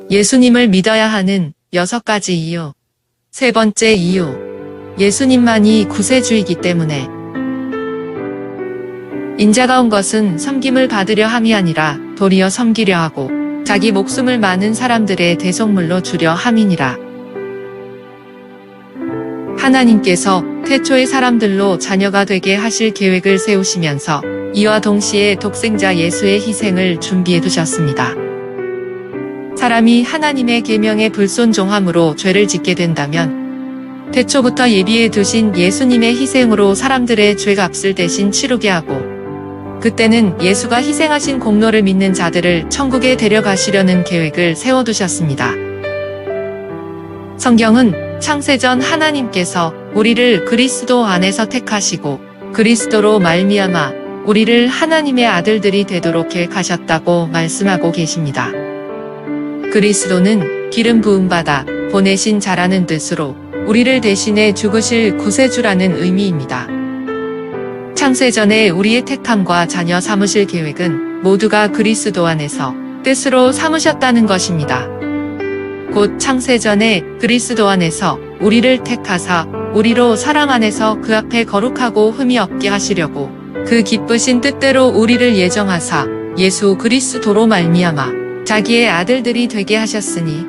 예수님을 믿어야 하는 6가지 이유. 세 번째 이유. 예수님만이 구세주이기 때문에. 인자가 온 것은 섬김을 받으려 함이 아니라 도리어 섬기려 하고 자기 목숨을 많은 사람들의 대속물로 주려 함이니라. 하나님께서 태초의 사람들로 자녀가 되게 하실 계획을 세우시면서 이와 동시에 독생자 예수의 희생을 준비해 두셨습니다. 사람이 하나님의 계명에 불순종함으로 죄를 짓게 된다면 태초부터 예비해 두신 예수님의 희생으로 사람들의 죄값을 대신 치르게 하고 그때는 예수가 희생하신 공로를 믿는 자들을 천국에 데려가시려는 계획을 세워두셨습니다. 성경은 창세전 하나님께서 우리를 그리스도 안에서 택하시고 그리스도로 말미암아 우리를 하나님의 아들들이 되도록 계획하셨다고 말씀하고 계십니다. 그리스도는 기름 부음받아 보내신 자라는 뜻으로 우리를 대신해 죽으실 구세주라는 의미입니다. 창세전에 우리의 택함과 자녀 삼으실 계획은 모두가 그리스도 안에서 뜻으로 삼으셨다는 것입니다. 곧 창세전에 그리스도 안에서 우리를 택하사 우리로 사랑 안에서 그 앞에 거룩하고 흠이 없게 하시려고 그 기쁘신 뜻대로 우리를 예정하사 예수 그리스도로 말미암아 자기의 아들들이 되게 하셨으니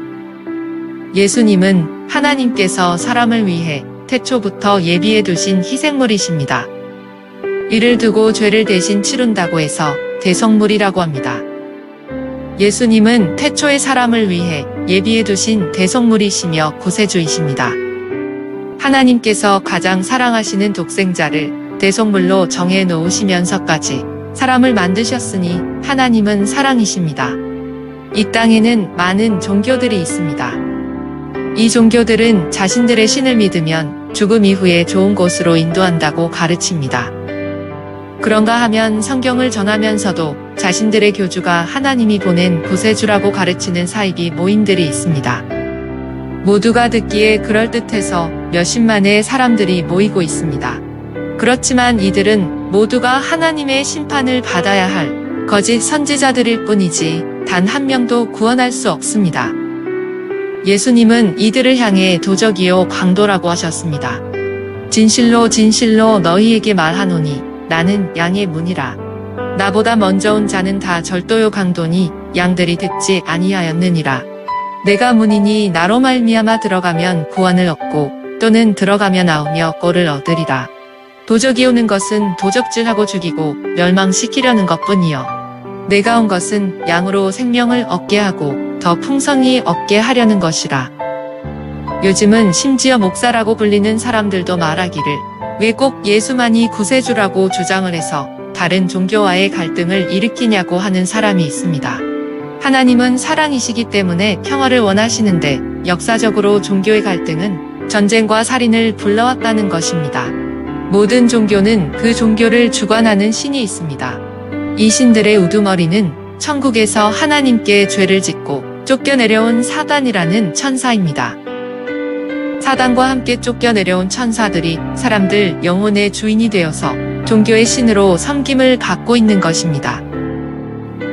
예수님은 하나님께서 사람을 위해 태초부터 예비해 두신 희생물이십니다. 이를 두고 죄를 대신 치른다고 해서 대속물이라고 합니다. 예수님은 태초의 사람을 위해 예비해 두신 대속물이시며 구세주이십니다. 하나님께서 가장 사랑하시는 독생자를 대속물로 정해 놓으시면서까지 사람을 만드셨으니 하나님은 사랑이십니다. 이 땅에는 많은 종교들이 있습니다. 이 종교들은 자신들의 신을 믿으면 죽음 이후에 좋은 곳으로 인도한다고 가르칩니다. 그런가 하면 성경을 전하면서도 자신들의 교주가 하나님이 보낸 구세주라고 가르치는 사이비 모임들이 있습니다. 모두가 듣기에 그럴듯해서 몇십만의 사람들이 모이고 있습니다. 그렇지만 이들은 모두가 하나님의 심판을 받아야 할 거짓 선지자들일 뿐이지 단 한 명도 구원할 수 없습니다. 예수님은 이들을 향해 도적이요 강도라고 하셨습니다. 진실로 진실로 너희에게 말하노니 나는 양의 문이라. 나보다 먼저 온 자는 다 절도요 강도니 양들이 듣지 아니하였느니라. 내가 문이니 나로 말미암아 들어가면 구원을 얻고 또는 들어가며 나오며 꼴을 얻으리라. 도적이 오는 것은 도적질하고 죽이고 멸망시키려는 것뿐이요 내가 온 것은 양으로 생명을 얻게 하고 더 풍성히 얻게 하려는 것이라. 요즘은 심지어 목사라고 불리는 사람들도 말하기를 왜 꼭 예수만이 구세주라고 주장을 해서 다른 종교와의 갈등을 일으키냐고 하는 사람이 있습니다. 하나님은 사랑이시기 때문에 평화를 원하시는데 역사적으로 종교의 갈등은 전쟁과 살인을 불러왔다는 것입니다. 모든 종교는 그 종교를 주관하는 신이 있습니다. 이 신들의 우두머리는 천국에서 하나님께 죄를 짓고 쫓겨내려온 사단이라는 천사입니다. 사단과 함께 쫓겨내려온 천사들이 사람들 영혼의 주인이 되어서 종교의 신으로 섬김을 받고 있는 것입니다.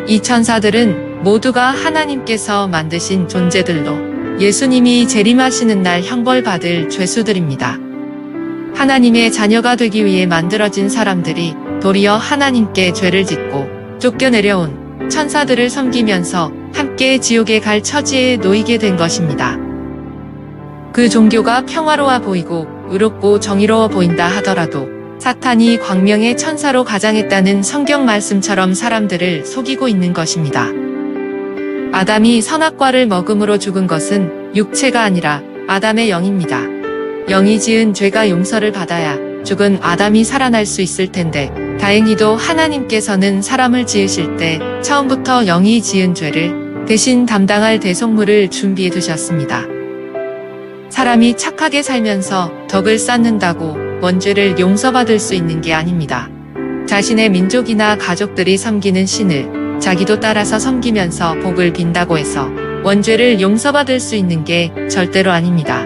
이 천사들은 모두가 하나님께서 만드신 존재들로 예수님이 재림하시는 날 형벌받을 죄수들입니다. 하나님의 자녀가 되기 위해 만들어진 사람들이 도리어 하나님께 죄를 짓고 쫓겨내려온 천사들을 섬기면서 함께 지옥에 갈 처지에 놓이게 된 것입니다. 그 종교가 평화로워 보이고 의롭고 정의로워 보인다 하더라도 사탄이 광명의 천사로 가장했다는 성경 말씀처럼 사람들을 속이고 있는 것입니다. 아담이 선악과를 먹음으로 죽은 것은 육체가 아니라 아담의 영입니다. 영이 지은 죄가 용서를 받아야 죽은 아담이 살아날 수 있을 텐데 다행히도 하나님께서는 사람을 지으실 때 처음부터 영이 지은 죄를 대신 담당할 대속물을 준비해 두셨습니다. 사람이 착하게 살면서 덕을 쌓는다고 원죄를 용서받을 수 있는 게 아닙니다. 자신의 민족이나 가족들이 섬기는 신을 자기도 따라서 섬기면서 복을 빈다고 해서 원죄를 용서받을 수 있는 게 절대로 아닙니다.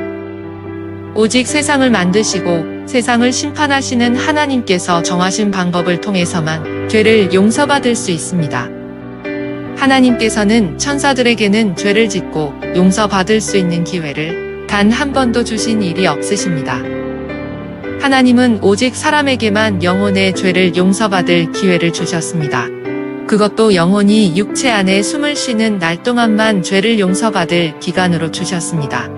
오직 세상을 만드시고 세상을 심판하시는 하나님께서 정하신 방법을 통해서만 죄를 용서받을 수 있습니다. 하나님께서는 천사들에게는 죄를 짓고 용서받을 수 있는 기회를 단 한 번도 주신 일이 없으십니다. 하나님은 오직 사람에게만 영혼의 죄를 용서받을 기회를 주셨습니다. 그것도 영혼이 육체 안에 숨을 쉬는 날 동안만 죄를 용서받을 기간으로 주셨습니다.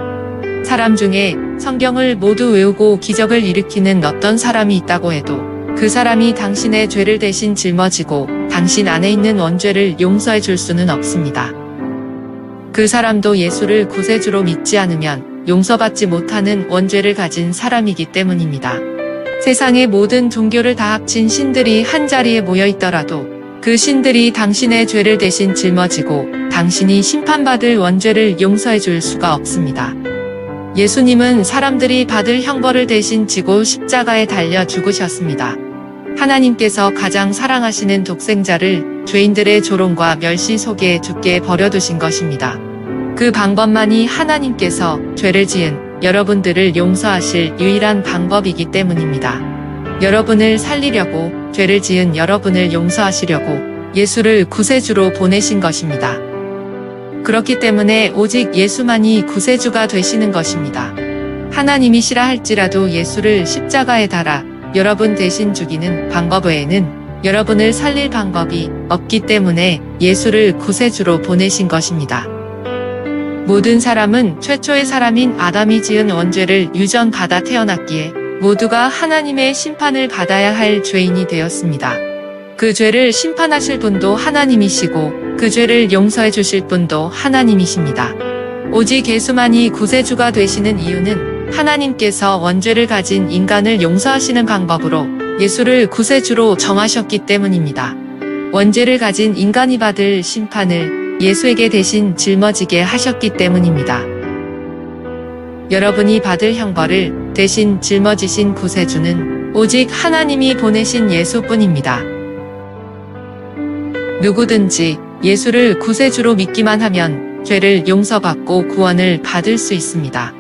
사람 중에 성경을 모두 외우고 기적을 일으키는 어떤 사람이 있다고 해도 그 사람이 당신의 죄를 대신 짊어지고 당신 안에 있는 원죄를 용서해 줄 수는 없습니다. 그 사람도 예수를 구세주로 믿지 않으면 용서받지 못하는 원죄를 가진 사람이기 때문입니다. 세상의 모든 종교를 다 합친 신들이 한자리에 모여 있더라도 그 신들이 당신의 죄를 대신 짊어지고 당신이 심판받을 원죄를 용서해 줄 수가 없습니다. 예수님은 사람들이 받을 형벌을 대신 지고 십자가에 달려 죽으셨습니다. 하나님께서 가장 사랑하시는 독생자를 죄인들의 조롱과 멸시 속에 죽게 버려두신 것입니다. 그 방법만이 하나님께서 죄를 지은 여러분들을 용서하실 유일한 방법이기 때문입니다. 여러분을 살리려고 죄를 지은 여러분을 용서하시려고 예수를 구세주로 보내신 것입니다. 그렇기 때문에 오직 예수만이 구세주가 되시는 것입니다. 하나님이시라 할지라도 예수를 십자가에 달아 여러분 대신 죽이는 방법 외에는 여러분을 살릴 방법이 없기 때문에 예수를 구세주로 보내신 것입니다. 모든 사람은 최초의 사람인 아담이 지은 원죄를 유전받아 태어났기에 모두가 하나님의 심판을 받아야 할 죄인이 되었습니다. 그 죄를 심판하실 분도 하나님이시고 그 죄를 용서해 주실 분도 하나님이십니다. 오직 예수만이 구세주가 되시는 이유는 하나님께서 원죄를 가진 인간을 용서하시는 방법으로 예수를 구세주로 정하셨기 때문입니다. 원죄를 가진 인간이 받을 심판을 예수에게 대신 짊어지게 하셨기 때문입니다. 여러분이 받을 형벌을 대신 짊어지신 구세주는 오직 하나님이 보내신 예수뿐입니다. 누구든지 예수를 구세주로 믿기만 하면 죄를 용서받고 구원을 받을 수 있습니다.